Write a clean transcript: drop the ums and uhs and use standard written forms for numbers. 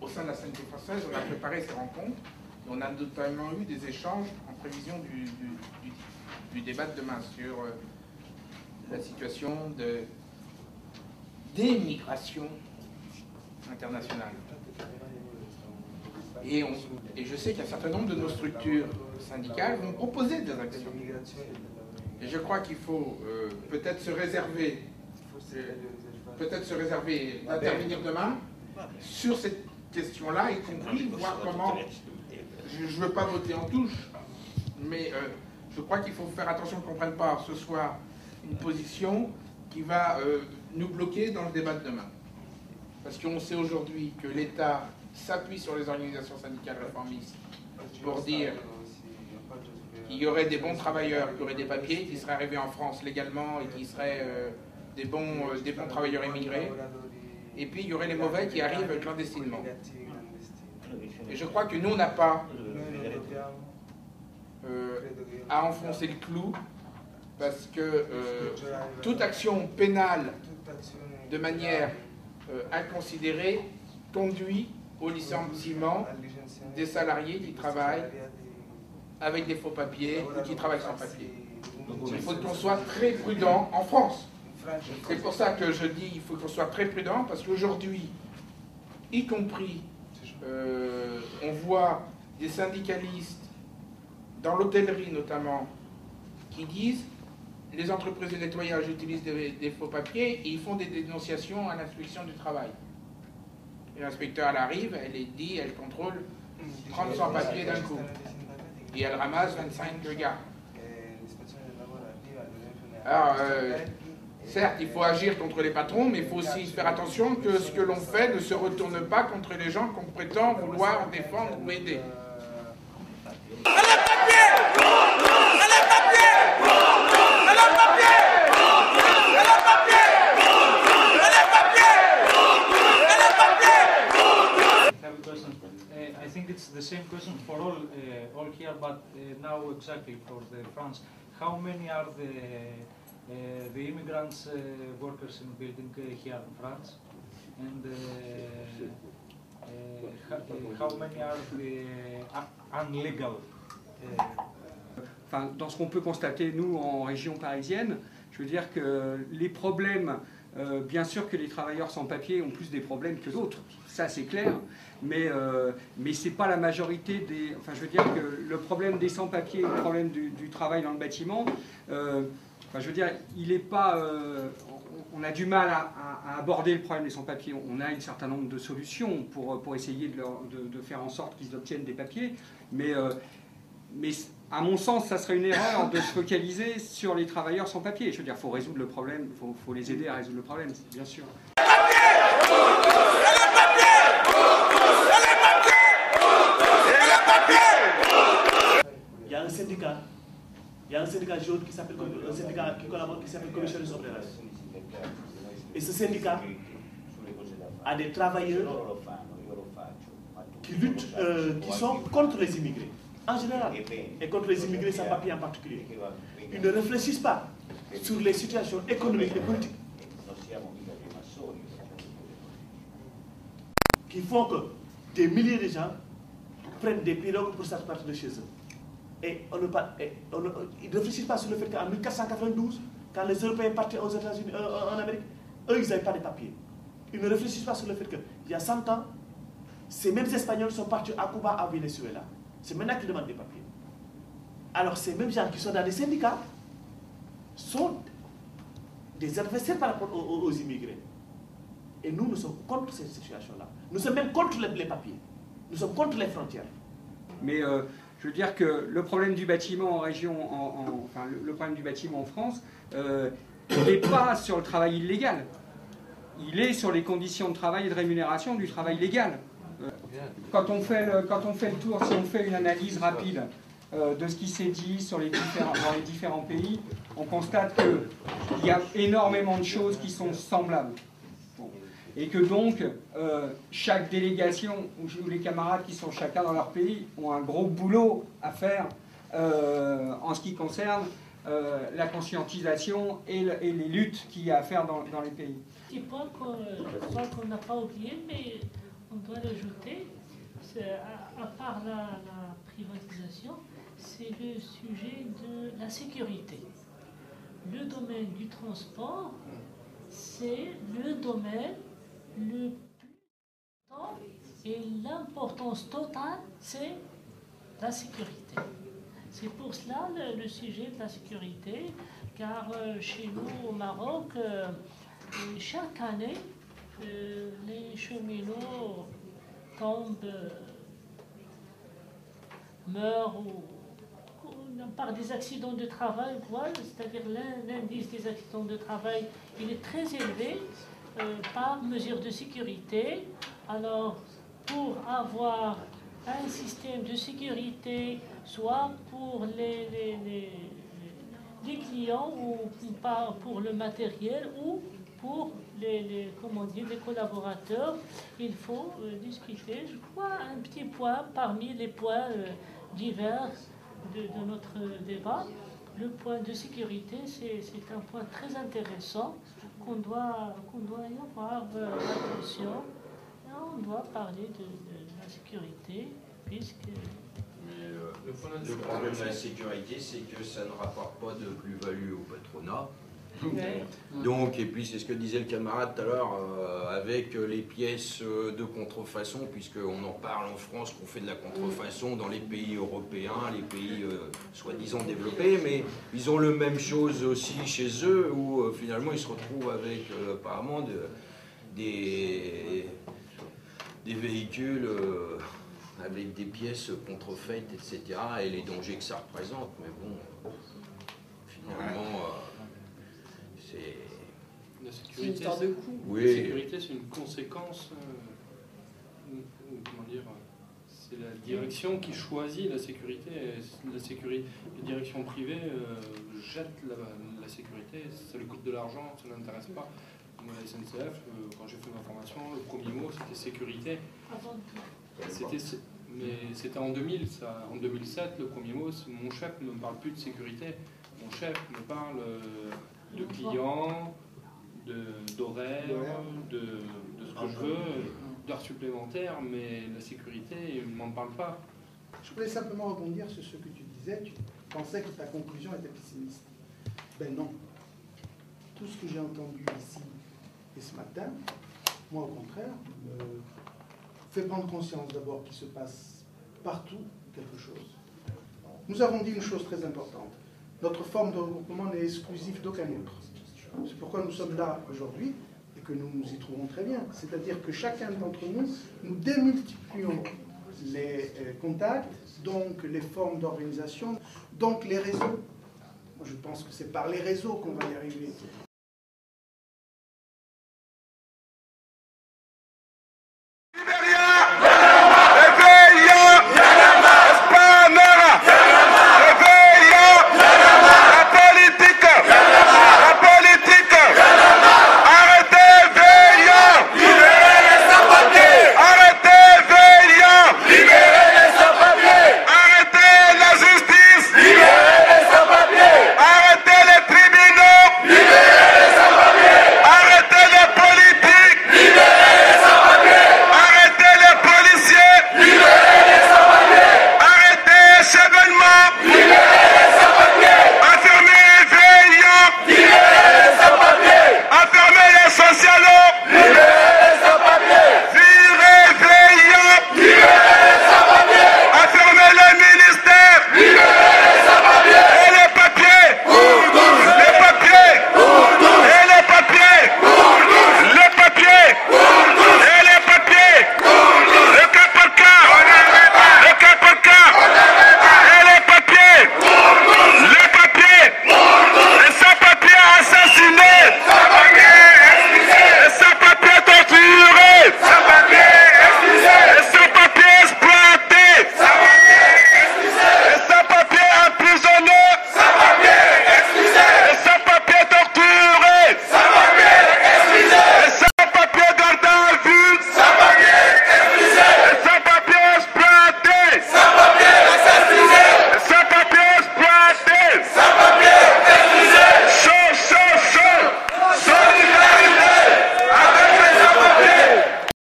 au sein de la Santé française, on a préparé ces rencontres. Et on a notamment eu des échanges en prévision du débat de demain sur la situation des migrations internationales. Et je sais qu'un certain nombre de nos structures syndicales vont proposer des actions. Et je crois qu'il faut peut-être se réserver d'intervenir demain sur cette question-là, y compris voir comment, je ne veux pas voter en touche, mais je crois qu'il faut faire attention qu'on ne prenne pas ce soir une position qui va nous bloquer dans le débat de demain. Parce qu'on sait aujourd'hui que l'État s'appuie sur les organisations syndicales réformistes pour dire qu'il y aurait des bons travailleurs qui auraient des papiers, qui seraient arrivés en France légalement et qui seraient des bons travailleurs immigrés. Et puis il y aurait les mauvais qui arrivent clandestinement. Et je crois que nous, on n'a pas à enfoncer le clou, parce que toute action pénale de manière inconsidérée conduit au licenciement des salariés qui travaillent avec des faux papiers ou qui travaillent sans papier. Il faut qu'on soit très prudent en France. C'est pour ça que je dis qu'il faut qu'on soit très prudent, parce qu'aujourd'hui, y compris, on voit des syndicalistes, dans l'hôtellerie notamment, qui disent les entreprises de nettoyage utilisent des faux papiers et ils font des dénonciations à l'inspection du travail. Et l'inspecteur, elle arrive, elle contrôle 30 sans-papiers d'un coup. Et elle ramasse 25 gars. Alors, certes, il faut agir contre les patrons, mais il faut aussi faire attention que ce que l'on fait ne se retourne pas contre les gens qu'on prétend vouloir défendre ou aider. I think it's the same question for all here, but now exactly for France. How many are the immigrants workers in building here in France, and how many are the unlegal? Enfin, dans ce qu'on peut constater, nous, en région parisienne, je veux dire que les problèmes, bien sûr que les travailleurs sans papier ont plus des problèmes que d'autres, ça c'est clair, mais ce n'est pas la majorité des... Enfin, je veux dire que le problème des sans-papiers, le problème du travail dans le bâtiment, enfin, je veux dire, il n'est pas... on a du mal à aborder le problème des sans-papiers. On a un certain nombre de solutions pour essayer de faire en sorte qu'ils obtiennent des papiers, mais à mon sens, ça serait une erreur de se focaliser sur les travailleurs sans papier. Je veux dire, il faut résoudre le problème, il faut les aider à résoudre le problème, bien sûr. Il y a un syndicat, jaune qui s'appelle un syndicat qui collabore, qui s'appelle Commission des Ouvriers. Et ce syndicat a des travailleurs qui luttent, qui sont contre les immigrés en général, et contre les immigrés sans papier en particulier. Ils ne réfléchissent pas sur les situations économiques et politiques qui font que des milliers de gens prennent des pirogues pour sortir de chez eux. Et ils ne réfléchissent pas sur le fait qu'en 1492, quand les Européens partaient aux États-Unis, en Amérique, eux, ils n'avaient pas de papiers. Ils ne réfléchissent pas sur le fait qu'il y a 100 ans, ces mêmes Espagnols sont partis à Cuba, à Venezuela. C'est maintenant qu'ils demandent des papiers. Alors ces mêmes gens qui sont dans les syndicats sont des adversaires par rapport aux immigrés. Et nous sommes contre cette situation-là. Nous sommes même contre les papiers. Nous sommes contre les frontières. Mais je veux dire que le problème du bâtiment en région, enfin le problème du bâtiment en France, il n'est pas sur le travail illégal. Il est sur les conditions de travail et de rémunération du travail légal. Quand on fait le tour, si on fait une analyse rapide de ce qui s'est dit dans les différents pays, on constate qu'il y a énormément de choses qui sont semblables. Bon. Et que donc, chaque délégation, ou les camarades qui sont chacun dans leur pays, ont un gros boulot à faire en ce qui concerne la conscientisation et les luttes qu'il y a à faire dans les pays. Je crois qu'on n'a pas oublié, mais on doit l'ajouter, à part la privatisation, c'est le sujet de la sécurité. Le domaine du transport, c'est le domaine le plus important et l'importance totale, c'est la sécurité. C'est pour cela le sujet de la sécurité, car chez nous au Maroc, chaque année, les cheminots tombent, meurent par des accidents de travail, c'est-à-dire l'indice des accidents de travail, il est très élevé par mesure de sécurité. Alors, pour avoir un système de sécurité, soit pour les clients ou pour le matériel ou pour les collaborateurs, il faut discuter, je crois, un petit point parmi les points divers de notre débat. Le point de sécurité, c'est un point très intéressant qu'on doit y avoir attention. On doit parler de la sécurité, puisque... Le problème de la sécurité, c'est que ça ne rapporte pas de plus-value au patronat. Donc, et puis c'est ce que disait le camarade tout à l'heure, avec les pièces de contrefaçon, puisqu'on en parle en France qu'on fait de la contrefaçon dans les pays européens, les pays soi-disant développés, mais ils ont la même chose aussi chez eux, où finalement ils se retrouvent avec apparemment des véhicules avec des pièces contrefaites, etc., et les dangers que ça représente. Mais bon, finalement... C'est une histoire de coût. Oui. La sécurité, c'est une conséquence, comment dire, c'est la direction qui choisit la sécurité. Les directions privées jettent la sécurité, ça lui coûte de l'argent, ça ne l'intéresse pas. Moi, la SNCF, quand j'ai fait ma formation, le premier mot c'était sécurité. Mais c'était en 2000, ça. En 2007, le premier mot, mon chef ne me parle plus de sécurité. Mon chef me parle de clients, d'horaires, de ce que je veux, d'heures supplémentaires, mais la sécurité, il ne m'en parle pas. Je voulais simplement rebondir sur ce que tu disais. Tu pensais que ta conclusion était pessimiste. Ben non. Tout ce que j'ai entendu ici et ce matin, moi au contraire, me fait prendre conscience d'abord qu'il se passe partout quelque chose. Nous avons dit une chose très importante. Notre forme de regroupement n'est exclusive d'aucun autre. C'est pourquoi nous sommes là aujourd'hui et que nous nous y trouvons très bien. C'est-à-dire que chacun d'entre nous, nous démultiplions les contacts, donc les formes d'organisation, donc les réseaux. Moi, je pense que c'est par les réseaux qu'on va y arriver.